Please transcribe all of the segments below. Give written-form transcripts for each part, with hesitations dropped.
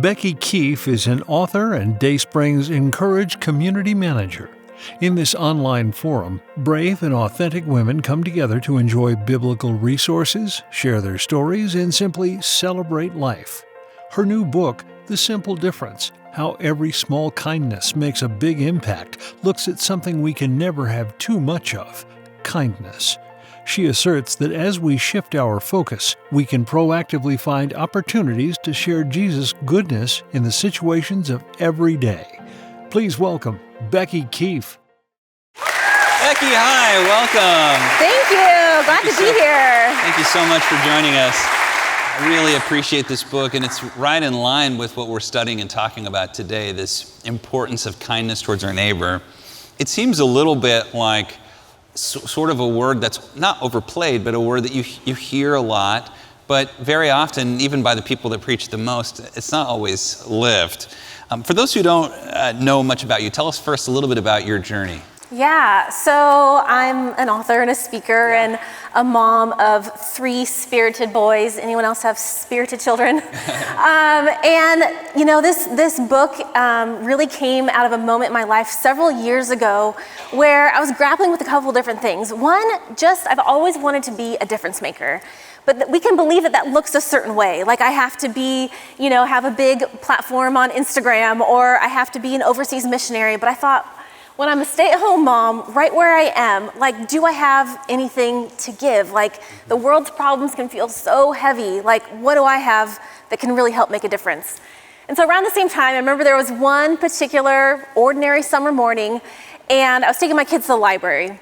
Becky Keife is an author and Dayspring's Encourage community manager. In this online forum, brave and authentic women come together to enjoy biblical resources, share their stories, and simply celebrate life. Her new book, The Simple Difference: How Every Small Kindness Makes a Big Impact, looks at something we can never have too much of: kindness. She asserts that as we shift our focus, we can proactively find opportunities to share Jesus' goodness in the situations of every day. Please welcome Becky Keife. Becky, hi, welcome. Thank you. Glad to be here. Thank you so much for joining us. I really appreciate this book, and it's right in line with what we're studying and talking about today, this importance of kindness towards our neighbor. It seems a little bit like sort of a word that's not overplayed, but a word that you hear a lot, but very often, even by the people that preach the most, it's not always lived. For those who don't know much about you, tell us first a little bit about your journey. Yeah, so I'm an author and a speaker and a mom of 3 spirited boys. Anyone else have spirited children? And you know, this book really came out of a moment in my life several years ago where I was grappling with a couple different things. One, I've always wanted to be a difference maker. But we can believe that looks a certain way. Like I have to be, have a big platform on Instagram, or I have to be an overseas missionary. But I thought, when I'm a stay-at-home mom, right where I am, do I have anything to give? The world's problems can feel so heavy. What do I have that can really help make a difference? And so around the same time, I remember there was one particular ordinary summer morning, and I was taking my kids to the library.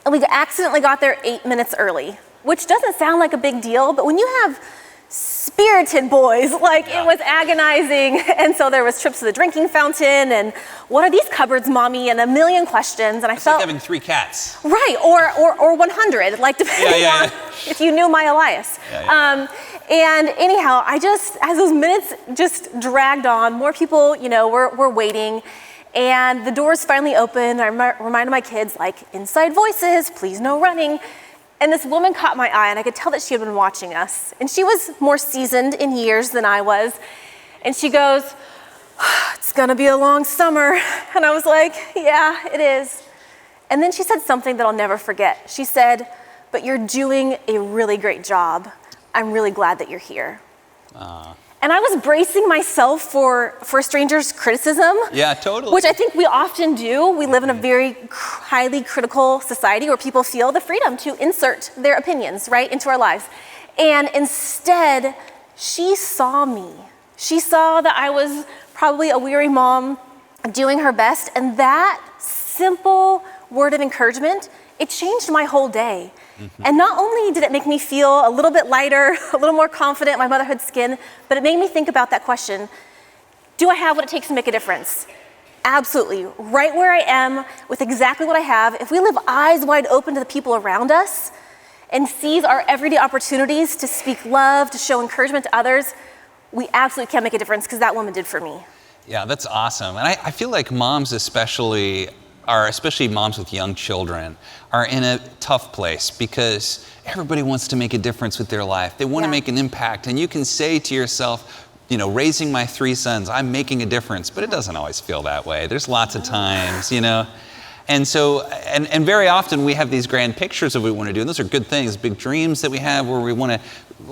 And we accidentally got there 8 minutes early, which doesn't sound like a big deal, but when you have spirited boys, it was agonizing. And so there was trips to the drinking fountain and what are these cupboards, mommy, and a million questions. And it's like having 3 cats. Right, or 100, depending on if you knew my Elias. And anyhow, as those minutes just dragged on, more people, were waiting. And the doors finally opened. I reminded my kids, inside voices, please no running. And this woman caught my eye, and I could tell that she had been watching us. And she was more seasoned in years than I was. And she goes, "It's gonna be a long summer." And I was like, "Yeah, it is." And then she said something that I'll never forget. She said, "But you're doing a really great job. I'm really glad that you're here." And I was bracing myself for a stranger's criticism. Yeah, totally. Which I think we often do. We live in a very highly critical society where people feel the freedom to insert their opinions, right, into our lives. And instead, she saw me. She saw that I was probably a weary mom doing her best. And that simple word of encouragement, it changed my whole day. And not only did it make me feel a little bit lighter, a little more confident in my motherhood skin, but it made me think about that question: do I have what it takes to make a difference? Absolutely. Right where I am, with exactly what I have, if we live eyes wide open to the people around us and seize our everyday opportunities to speak love, to show encouragement to others, we absolutely can make a difference, because that woman did for me. Yeah, that's awesome. And I feel like moms especially moms with young children, are in a tough place because everybody wants to make a difference with their life. They want to make an impact. And you can say to yourself, raising my 3 sons, I'm making a difference. But it doesn't always feel that way. There's lots of times, And so, and very often we have these grand pictures of what we want to do. And those are good things, big dreams that we have where we want to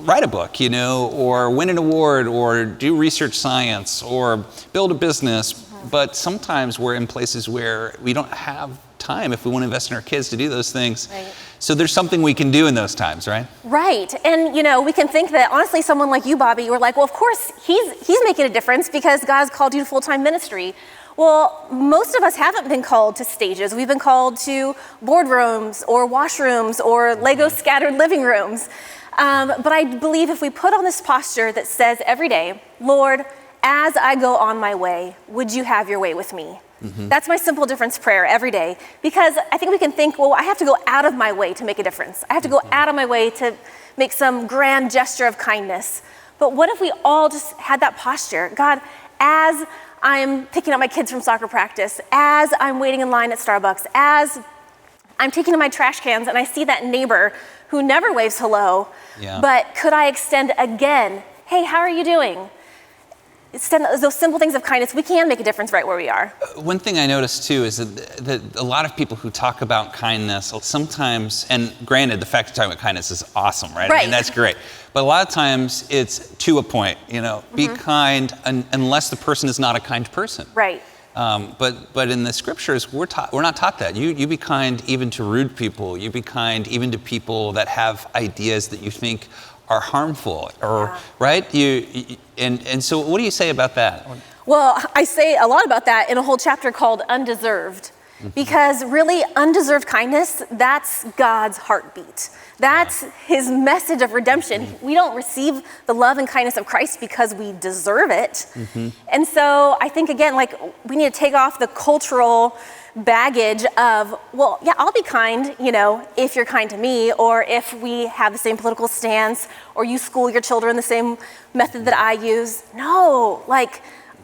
write a book, or win an award, or do research science, or build a business. But sometimes we're in places where we don't have time if we want to invest in our kids to do those things. Right. So there's something we can do in those times, right? Right. And, we can think that, honestly, someone like you, Bobby, you were like, well, of course, he's making a difference because God's called you to full-time ministry. Well, most of us haven't been called to stages. We've been called to boardrooms or washrooms or Lego scattered living rooms. But I believe if we put on this posture that says every day, Lord, as I go on my way, would you have your way with me? That's my simple difference prayer every day. Because I think we can think, well, I have to go out of my way to make a difference. I have to go out of my way to make some grand gesture of kindness. But what if we all just had that posture? God, as I'm picking up my kids from soccer practice, as I'm waiting in line at Starbucks, as I'm taking in my trash cans and I see that neighbor who never waves hello, but could I extend again, hey, how are you doing? extend those simple things of kindness, we can make a difference right where we are. One thing I noticed too is that a lot of people who talk about kindness sometimes, and granted, the fact of talking about kindness is awesome, right? I mean, that's great. But a lot of times it's to a point, be kind unless the person is not a kind person. Right. But in the scriptures, we're not taught that. You be kind even to rude people. You be kind even to people that have ideas that you think are harmful, right? And so what do you say about that? Well, I say a lot about that in a whole chapter called Undeserved, because really undeserved kindness, that's God's heartbeat. That's his message of redemption. We don't receive the love and kindness of Christ because we deserve it. And so I think, again, we need to take off the cultural baggage of, well, yeah, I'll be kind, if you're kind to me, or if we have the same political stance, or you school your children the same method that I use. No,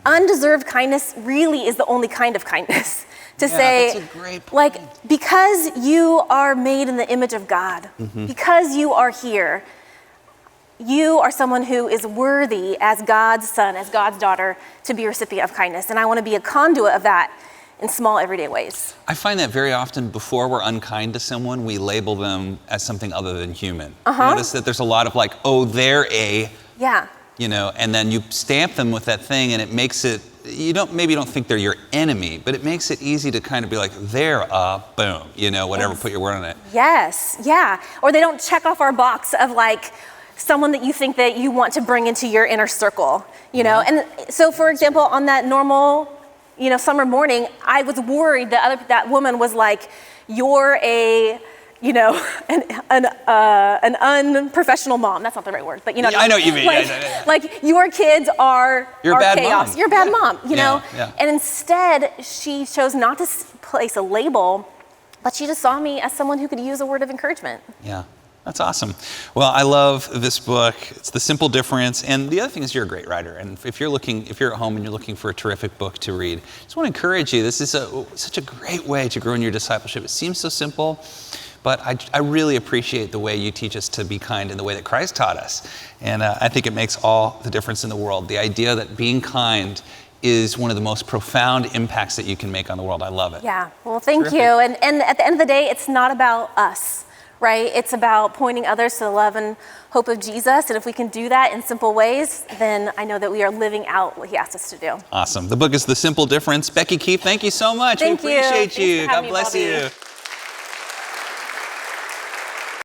undeserved kindness really is the only kind of kindness. To say, that's a great point. Because you are made in the image of God, because you are here, you are someone who is worthy as God's son, as God's daughter, to be a recipient of kindness. And I want to be a conduit of that in small, everyday ways. I find that very often before we're unkind to someone, we label them as something other than human. You notice that there's a lot of oh, they're a... Yeah. And then you stamp them with that thing, and it makes it, maybe you don't think they're your enemy, but it makes it easy to kind of be they're a boom, whatever, put your word on it. Yes, yeah. Or they don't check off our box of someone that you think that you want to bring into your inner circle, And so, for example, on that normal, summer morning, I was worried that woman was you're a... an unprofessional mom. That's not the right word, but I know what you mean. Your kids are bad chaos. Mom. You're a bad mom, Yeah. And instead, she chose not to place a label, but she just saw me as someone who could use a word of encouragement. Yeah. That's awesome. Well, I love this book. It's The Simple Difference. And the other thing is you're a great writer. And if you're at home and you're looking for a terrific book to read, I just want to encourage you. This is such a great way to grow in your discipleship. It seems so simple, but I really appreciate the way you teach us to be kind in the way that Christ taught us. And I think it makes all the difference in the world. The idea that being kind is one of the most profound impacts that you can make on the world. I love it. Yeah, well, thank you. And at the end of the day, it's not about us, right? It's about pointing others to the love and hope of Jesus. And if we can do that in simple ways, then I know that we are living out what he asked us to do. Awesome. The book is The Simple Difference. Becky Keife, thank you so much. Thank we appreciate you. God bless you.